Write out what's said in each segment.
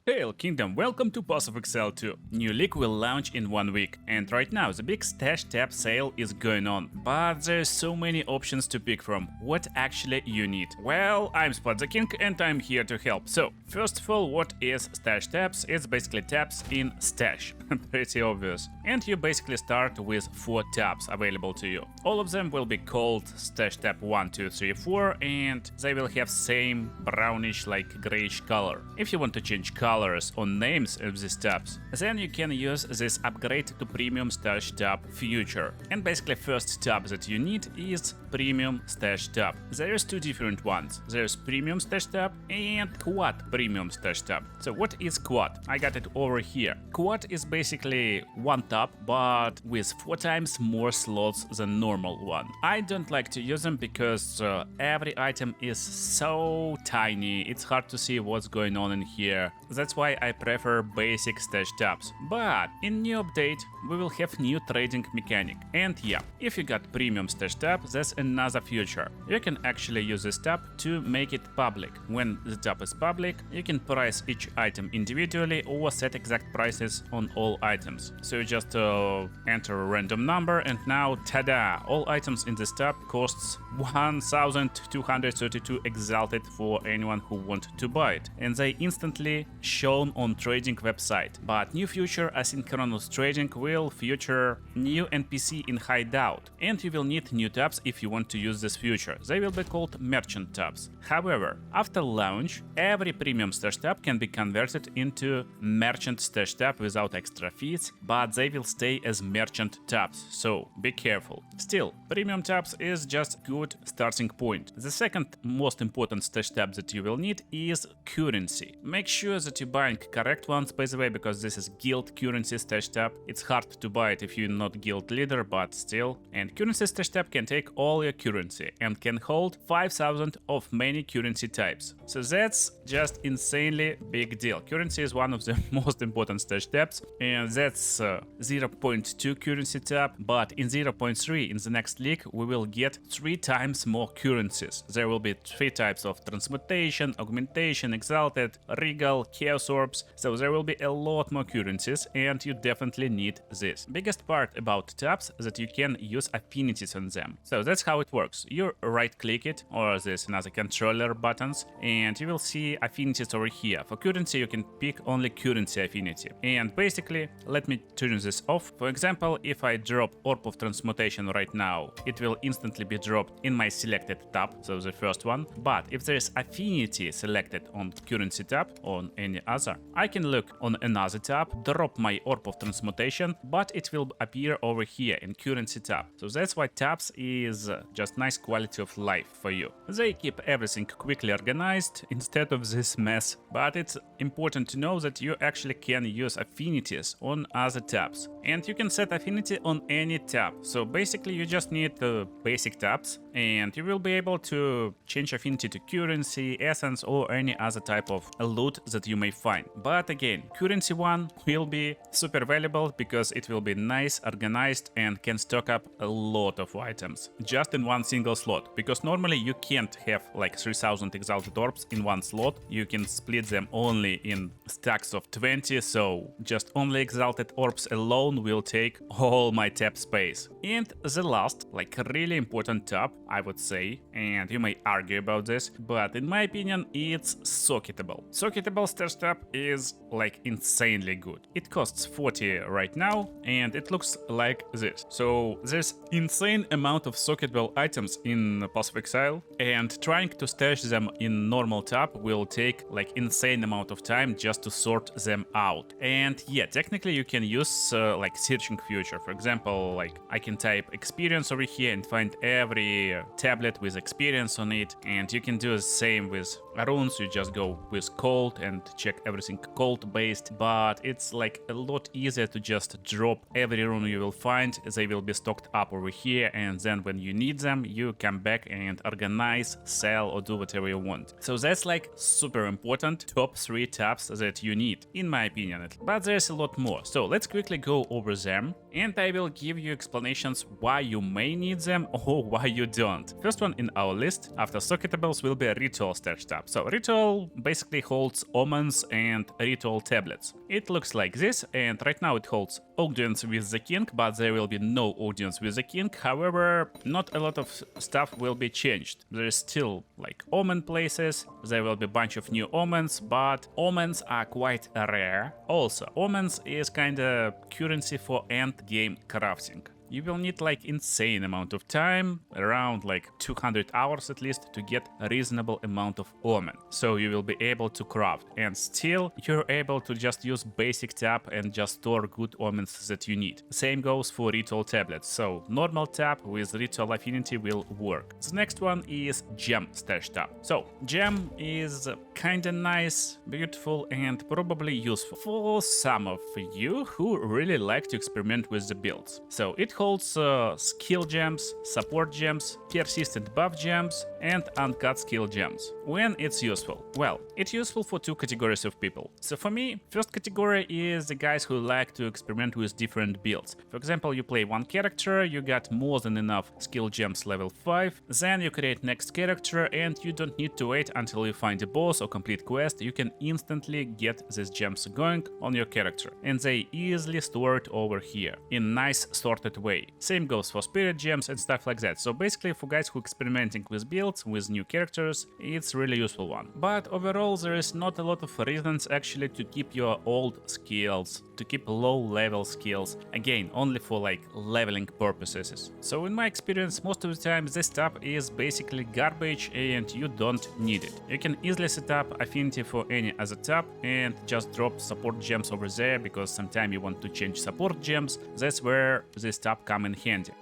Hail Kingdom, welcome to Path of Exile 2. New league will launch in 1 week, and right now the big Stash Tab sale is going on, but there's so many options to pick from. What actually you need? Well, I'm Spot the King and I'm here to help. So, first of all, what is Stash Tabs? It's basically tabs in Stash. Pretty obvious. And you basically start with 4 tabs available to you. All of them will be called Stash Tab 1, 2, 3, 4, and they will have same brownish like grayish color. If you want to change colors on names of these tabs, then you can use this upgrade to Premium Stash Tab feature. And basically first tab that you need is Premium Stash Tab. There's 2 different ones. There's Premium Stash Tab and Quad Premium Stash Tab. So what is Quad? I got it over here. Quad is basically one tab but with 4 times more slots than normal one. I don't like to use them because every item is so tiny, it's hard to see what's going on in here. That's why I prefer basic stash tabs. But in new update we will have new trading mechanic. And yeah, if you got Premium Stash Tab, that's another feature. You can actually use this tab to make it public. When the tab is public, you can price each item individually or set exact prices on all items. So you just enter a random number and now, tada! All items in this tab costs 1232 exalted for anyone who wants to buy it. And they instantly shown on trading website. But new future asynchronous trading will feature new NPC in hideout, and you will need new tabs if you want to use this feature. They will be called merchant tabs. However, after launch, every Premium Stash Tab can be converted into merchant stash tab without extra fees, but they will stay as merchant tabs, so be careful. Still, Premium tabs is just good starting point. The second most important stash tab that you will need is currency. Make sure that you're buying correct ones, by the way, because this is guild currency stash tab. It's hard to buy it if you're not guild leader, but still. And currency stash tab can take all your currency and can hold 5000 of many currency types. So that's just insanely big deal. Currency is one of the most important stash tabs, and that's 0.2 currency tab, but in 0.3 in the next league we will get 3 times more currencies. There will be 3 types of transmutation, augmentation, exalted, regal, chaos orbs, so there will be a lot more currencies and you definitely need this. Biggest part about tabs that you can use affinities on them. So that's how it works. You right click it, or there's another controller buttons, and you will see affinities over here. For currency you can pick only currency affinity. And basically, let me turn this off. For example, if I drop Orb of Transmutation right now, it will instantly be dropped in my selected tab, so the first one. But if there is affinity selected on currency tab, on any other, I can look on another tab, drop my Orb of Transmutation, but it will appear over here in currency tab. So that's why tabs is just nice quality of life for you. They keep everything quickly organized instead of this mess. But it's important to know that you actually can use affinities on other tabs. And you can set affinity on any tab. So basically you just need the basic tabs and you will be able to change affinity to currency, essence or any other type of loot that you may find. But again, currency one will be super valuable because it will be nice, organized and can stock up a lot of items just in one single slot. Because normally you can't have like 3000 exalted orbs in one slot. You can split them only in stacks of 20, so just only exalted orbs alone will take all my tab space. And the last, like really important tab, I would say, and you may argue about this, but in my opinion it's Socketable. Socketable Stash Tab is like insanely good. It costs 40 right now and it looks like this. So there's insane amount of Socketable items in Path of Exile, and trying to stash them in normal tab will take like insane amount of time just to sort them out. And yeah, technically you can use like searching feature. For example, like I can type experience over here and find every tablet with experience on it, and you can do the same with runes. You just go with cold and check everything cold based, but it's like a lot easier to just drop every rune you will find. They will be stocked up over here, and then when you need them you come back and organize, sell or do whatever you want. So that's like super important top 3 tabs that you need, in my opinion. But there's a lot more, so let's quickly go over them and I will give you explanations why you may need them or why you don't. First one in our list after Socketables will be a Ritual Stash Tab. tab. So ritual basically holds omens and ritual tablets. It looks like this, and right now it holds audience with the king, but there will be no audience with the king. However, not a lot of stuff will be changed. There is still like omen places, there will be a bunch of new omens, but omens are quite rare. Also, omens is kinda currency for end game crafting. You will need like insane amount of time, around like 200 hours at least, to get a reasonable amount of omen. So you will be able to craft, and still you're able to just use basic tab and just store good omens that you need. Same goes for ritual tablets, so normal tab with ritual affinity will work. The next one is gem stash tab. So gem is kinda nice, beautiful, and probably useful for some of you who really like to experiment with the builds. So it holds skill gems, support gems, persistent buff gems, and uncut skill gems. When it's useful? Well, it's useful for two categories of people. So for me, first category is the guys who like to experiment with different builds. For example, you play one character, you got more than enough skill gems level 5, then you create next character and you don't need to wait until you find a boss or complete quest. You can instantly get these gems going on your character, and they easily stored over here in nice sorted way. Same goes for spirit gems and stuff like that. So basically for guys who experimenting with builds, with new characters, it's really useful one. But overall there is not a lot of reasons actually to keep your old skills, to keep low level skills, again only for like leveling purposes. So in my experience, most of the time this tab is basically garbage and you don't need it. You can easily set up affinity for any other tab and just drop support gems over there, because sometimes you want to change support gems. That's where this tab come in handy.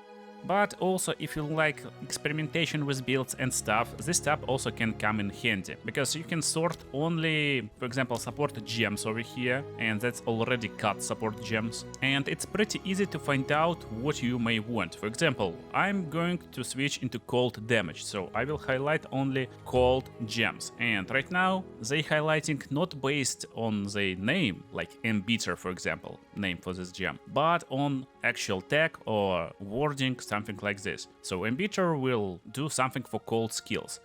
But also, if you like experimentation with builds and stuff, this tab also can come in handy, because you can sort only, for example, support gems over here, and that's already cut support gems, and it's pretty easy to find out what you may want. For example, I'm going to switch into cold damage, so I will highlight only cold gems, and right now they highlighting not based on the name, like Embiter for example, name for this gem, but on actual tag or wording, something like this. So Embiter will do something for cold skills.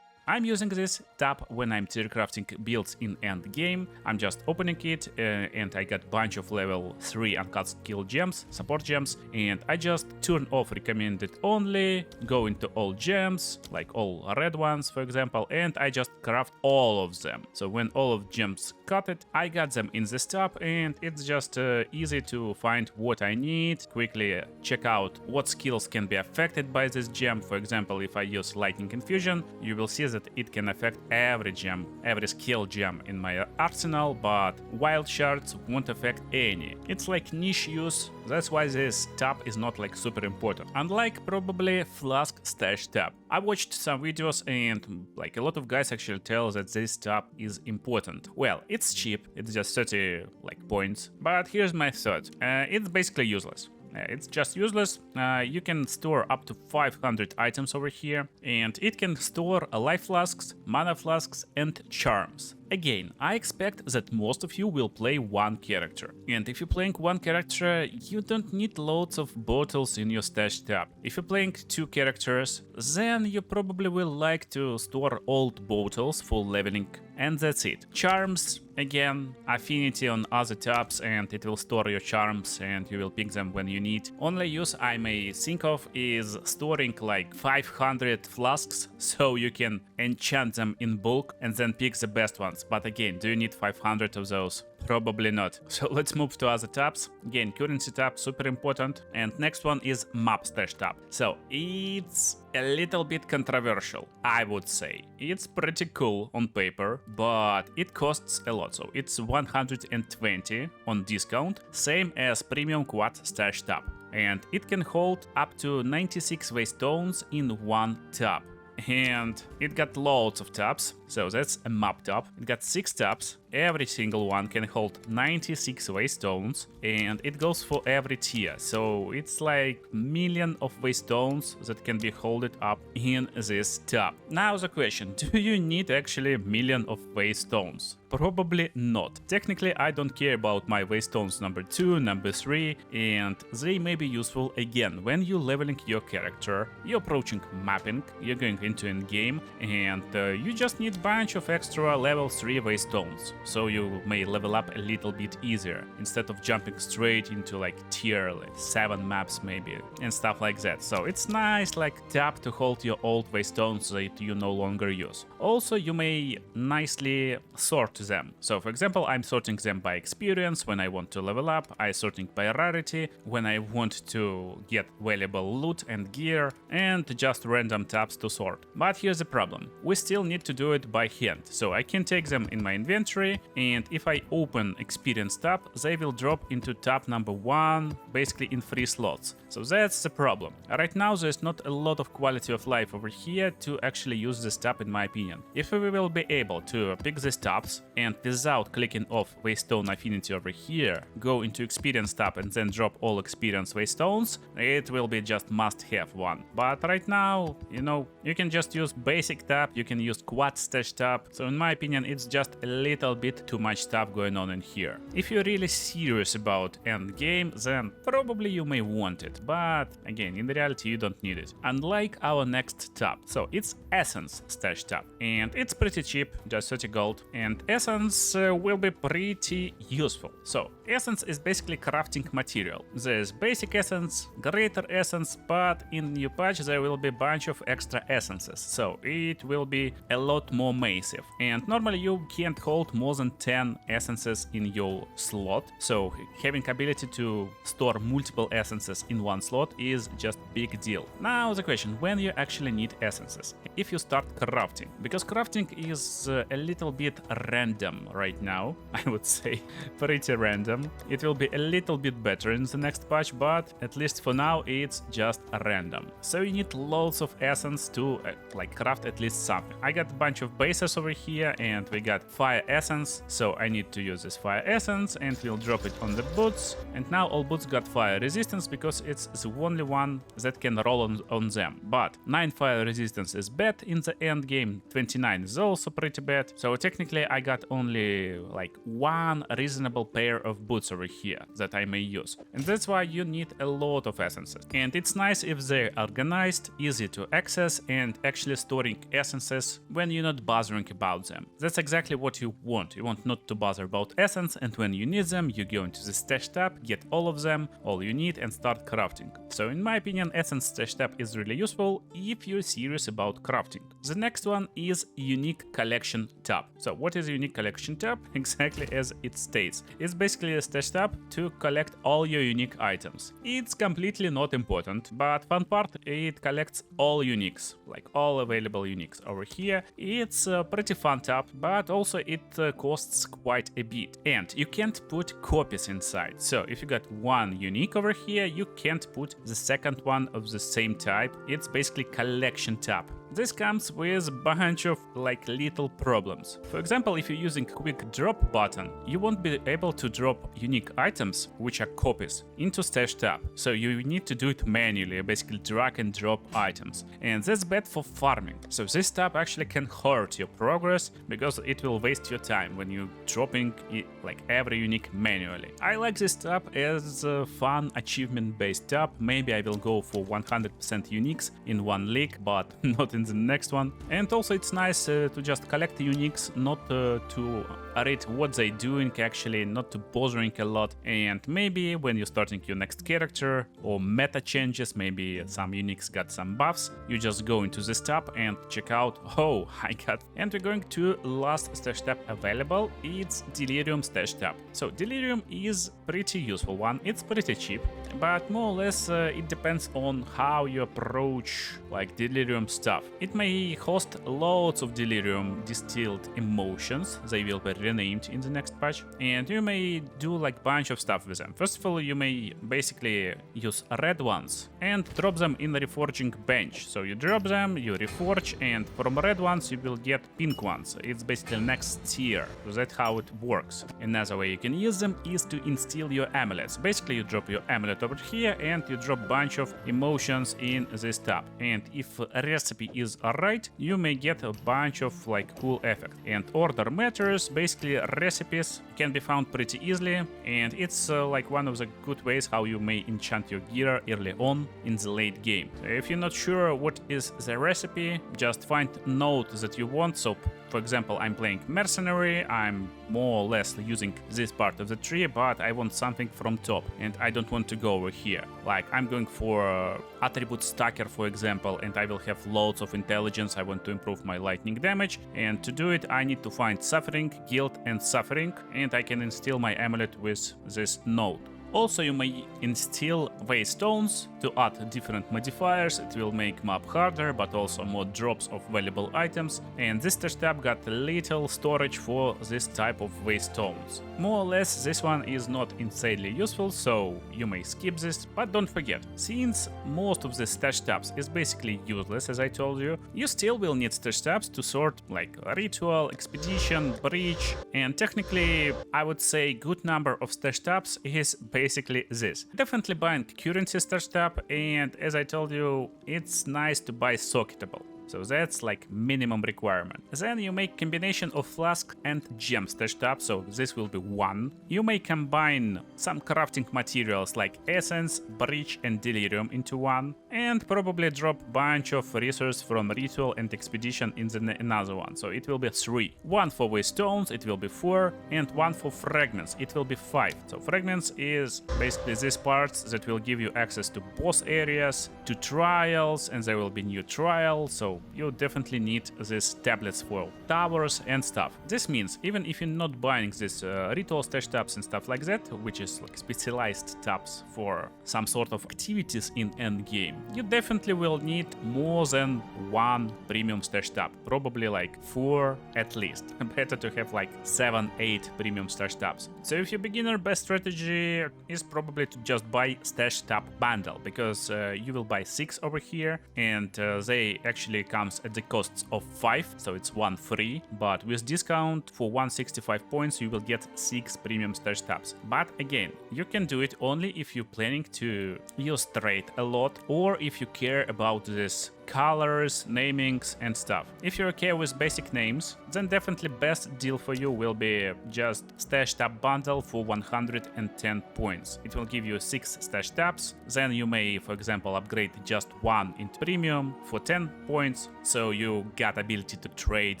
I'm using this tab when I'm tier crafting builds in end game. I'm just opening it and I got bunch of level 3 uncut skill gems, support gems, and I just turn off recommended only, go into all gems, like all red ones for example, and I just craft all of them. So when all of gems cut it, I got them in this tab, and it's just easy to find what I need, quickly check out what skills can be affected by this gem. For example, if I use lightning infusion, you will see that it can affect every gem, every skill gem in my arsenal, but wild shards won't affect any. It's like niche use, that's why this tab is not like super important, unlike probably Flask Stash Tab. I watched some videos and like a lot of guys actually tell that this tab is important. Well, it's cheap, it's just 30 like points, but here's my thought. It's basically useless. It's just useless. You can store up to 500 items over here, and it can store life flasks, mana flasks, and charms. Again, I expect that most of you will play one character, and if you're playing one character, you don't need loads of bottles in your stash tab. If you're playing two characters, then you probably will like to store old bottles for leveling, and that's it. Charms, again, affinity on other tabs, and it will store your charms and you will pick them when you need. Only use I may think of is storing like 500 flasks, so you can enchant them in bulk and then pick the best ones. But again, do you need 500 of those? Probably not. So let's move to other tabs. Again, currency tab, super important. And next one is map stash tab. So it's a little bit controversial, I would say. It's pretty cool on paper, but it costs a lot. So it's 120 on discount, same as premium quad stash tab. And it can hold up to 96 Waystones in one tab. And it got loads of tabs, so that's a map tab. It got 6 tabs, every single one can hold 96 Waystones, and it goes for every tier, so it's like million of Waystones that can be held up in this tab. Now the question, do you need actually a million of Waystones? Probably not. Technically, I don't care about my Waystones number 2, number 3, and they may be useful again when you're leveling your character, you're approaching mapping, you're going into endgame, and you just need a bunch of extra level 3 Waystones, so you may level up a little bit easier, instead of jumping straight into like tier like 7 maps maybe, and stuff like that. So it's nice like tab to hold your old Waystones that you no longer use. Also, you may nicely sort them. So for example, I'm sorting them by experience when I want to level up, I sorting by rarity when I want to get valuable loot and gear, and just random tabs to sort. But here's the problem, we still need to do it by hand, so I can take them in my inventory, and if I open experience tab, they will drop into tab number 1, basically in 3 slots. So that's the problem. Right now there's not a lot of quality of life over here to actually use this tab in my opinion. If we will be able to pick these tabs and without clicking off Waystone Affinity over here, go into Experience tab and then drop all Experience Waystones, it will be just must-have one. But right now, you know, you can just use Basic tab, you can use Quad Stash tab, so in my opinion it's just a little bit too much tab going on in here. If you're really serious about endgame, then probably you may want it, but again, in reality you don't need it. Unlike our next tab, so it's Essence Stash tab, and it's pretty cheap, just 30 gold, and Essence will be pretty useful. So Essence is basically crafting material. There's basic essence, greater essence, but in new patch there will be a bunch of extra essences, so it will be a lot more massive. And normally you can't hold more than 10 essences in your slot, so having ability to store multiple essences in one slot is just big deal. Now the question, when you actually need essences? If you start crafting, because crafting is a little bit random right now, I would say pretty random. It will be a little bit better in the next patch, but at least for now it's just random. So you need loads of essence to like craft at least something. I got a bunch of bases over here and we got fire essence, so I need to use this fire essence and we'll drop it on the boots. And now all boots got fire resistance because it's the only one that can roll on them. But 9 fire resistance is bad in the end game, 29 is also pretty bad. So technically I got only like one reasonable pair of boots over here that I may use. And that's why you need a lot of essences. And it's nice if they're organized, easy to access, and actually storing essences when you're not bothering about them. That's exactly what you want. You want not to bother about essence, and when you need them, you go into the stash tab, get all of them, all you need, and start crafting. So in my opinion, Essence Stash Tab is really useful if you're serious about crafting. The next one is Unique Collection tab. So what is a Unique Collection tab? Exactly as it states. It's basically a stash tab to collect all your unique items. It's completely not important, but fun part, it collects all uniques, like all available uniques over here. It's a pretty fun tab, but also it costs quite a bit. And you can't put copies inside. So if you got one unique over here, you can't put the second one of the same type. It's basically collection tab. This comes with a bunch of like little problems. For example, if you're using quick drop button, you won't be able to drop unique items, which are copies, into stash tab. So you need to do it manually, basically drag and drop items. And that's bad for farming. So this tab actually can hurt your progress because it will waste your time when you're dropping it, like every unique manually. I like this tab as a fun achievement based tab. Maybe I will go for 100% uniques in one league, but not in the next one. And also it's nice to just collect the uniques, not to read what they're doing actually, not to bothering a lot. And maybe when you're starting your next character or meta changes, maybe some uniques got some buffs, you just go into this tab and check out, oh, I got. And we're going to last stash tab available, it's Delirium Stash Tab. So Delirium is pretty useful one, it's pretty cheap, but more or less it depends on how you approach like Delirium stuff. It may host loads of Delirium distilled emotions, they will be renamed in the next patch, and you may do like bunch of stuff with them. First of all, you may basically use red ones and drop them in the reforging bench. So you drop them, you reforge, and from red ones you will get pink ones. It's basically next tier, so that's how it works. Another way you can use them is to instill your amulets. Basically you drop your amulet over here and you drop bunch of emotions in this tab, and if a recipe is right, you may get a bunch of like cool effect. And order matters. Basically recipes can be found pretty easily, and it's like one of the good ways how you may enchant your gear early on in the late game. So if you're not sure what is the recipe, just find node that you want. So for example, I'm playing mercenary, I'm more or less using this part of the tree, but I want something from top and I don't want to go over here. Like I'm going for attribute stacker, for example, and I will have loads of intelligence. I want to improve my lightning damage, and to do it I need to find suffering, guilt and suffering, and I can instill my amulet with this node. Also, you may instill Waystones to add different modifiers. It will make map harder, but also more drops of valuable items. And this stash tab got little storage for this type of Waystones. More or less, this one is not insanely useful, so you may skip this. But don't forget, since most of the stash tabs is basically useless, as I told you, you still will need stash tabs to sort like ritual, expedition, breach, and technically, I would say good number of stash tabs is basically this. Definitely buying currency stash tab, and as I told you, it's nice to buy Socketable. So that's like minimum requirement. Then you make combination of Flask and gem stash tab, so this will be 1. You may combine some crafting materials like essence, breach and delirium into 1, and probably drop bunch of resources from ritual and expedition in another one, so it will be 3. 1 for Waystones, it will be 4, and 1 for fragments, it will be 5. So fragments is basically these parts that will give you access to boss areas, to trials, and there will be new trials, so you definitely need these tablets for towers and stuff. This means even if you're not buying these ritual stash tabs and stuff like that, which is like specialized tabs for some sort of activities in endgame, you definitely will need more than 1 premium stash tab, probably like 4 at least. Better to have like 7-8 premium stash tabs. So if you're beginner, best strategy is probably to just buy stash tab bundle, because you will buy 6 over here, and they actually comes at the costs of 5, so it's 1 free, but with discount for 165 points you will get 6 premium stash tabs. But again, you can do it only if you're planning to use trade a lot, or if you care about this colors, namings and stuff. If you're okay with basic names, then definitely best deal for you will be just stash tab bundle for 110 points. It will give you 6 stash tabs, then you may, for example, upgrade just 1 into premium for 10 points, so you got ability to trade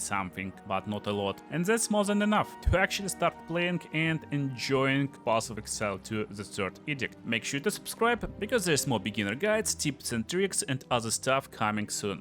something, but not a lot. And that's more than enough to actually start playing and enjoying Path of Exile to the 3rd edict. Make sure to subscribe, because there's more beginner guides, tips and tricks and other stuff coming soon.